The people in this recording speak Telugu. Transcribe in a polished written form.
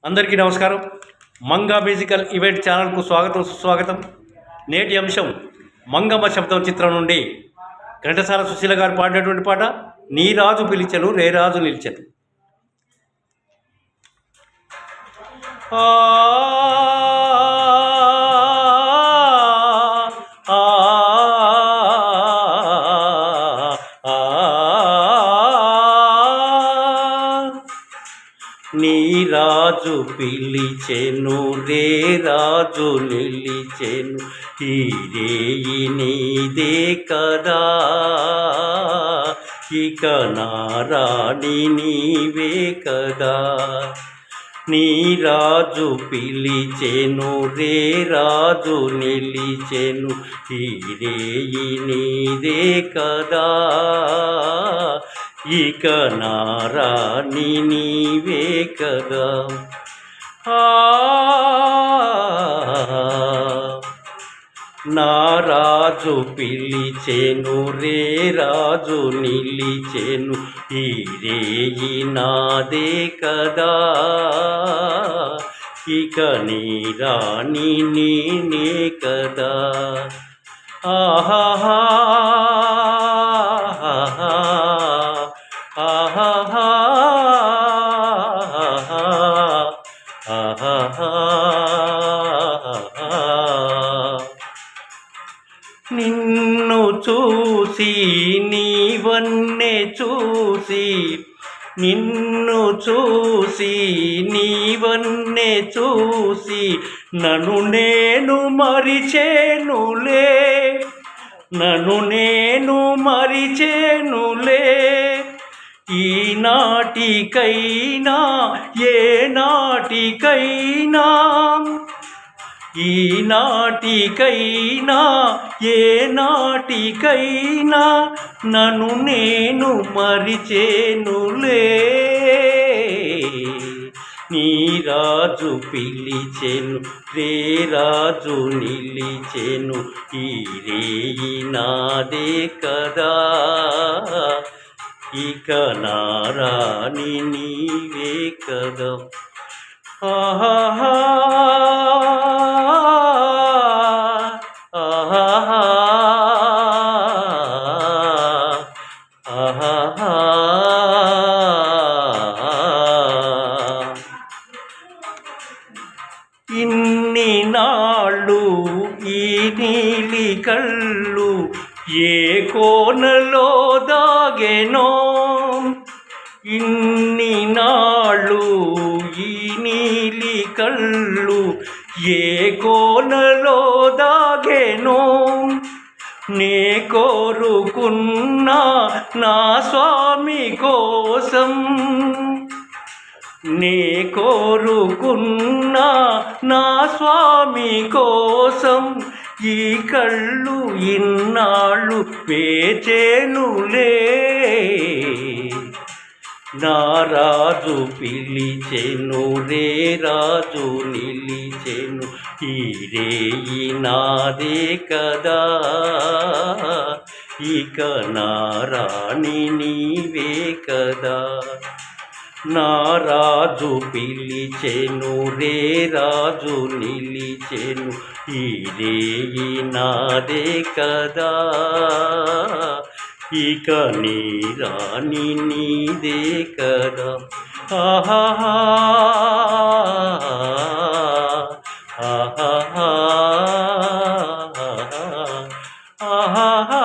అందరికీ నమస్కారం. మంగా మ్యూజికల్ ఈవెంట్ ఛానల్కు స్వాగతం సుస్వాగతం. నేటి అంశం మంగమ్మ శబ్దం చిత్రం నుండి ఘంటసాల సుశీల గారు పాడినటువంటి పాట నీ రాజు పిలిచెను రే రాజు నిలిచెను. నీ రాజు పిలిచెను రే రాజు నిలిచెను ఈ రేయి నీదే కదా, ఇక నారాణి నీవే కదా. నీ రాజు పిలిచెను రే రాజు నిలిచెను ఈ రేయి నీదే కదా, ఇక నారాణి నీవే కదా. నా రాజు పిలిచెను రే రాజు నిలిచెను ఈ రేయి నాదే కదా, ఇక నీ రాణి నేనే కదా. ఆహా నిన్ను చూసి నీవన్నే చూసి, నిన్ను చూసి నీవన్నే చూసి నన్ను నేను మరిచేనులే, నన్ను నేను మరిచేనులే. ఈనాటికైనా ఏ నాటికైనా, ఈనాటికైనా ఏ నాటికైనా నన్ను నేను మరిచేనులే. నీ రాజు పిలిచెను రే రాజు నిలిచెను ఈ రేయి నాదే కదా, ఇక నారాణి నీవే కదా. ఆహా ఇన్ని నాళ్ళు ఈ నీలి కళ్ళు ఏ కోనలో దాగెనో, ఇన్ని నాళ్ళు ఈ నీలి కళ్ళు ఏ కోనలో దాగెనో. నే కోరుకున్నా నా స్వామి కోసం, నే కోరుకున్నా నా స్వామి కోసం ఈ కళ్ళు ఇన్నాళ్ళు వేచేనులే. నా రాజు పిలిచెను రే రాజు నిలిచెను ఈ రేయి నాదే కదా, ఇక నారాణి నీవే కదా. నా రాజు పిలిచెను రే రాజు నిలిచెను ఈ రేయి నాదే కదా, ఇక నీ రాణి నీదే కదా. ఆహా ఆహా ఆహా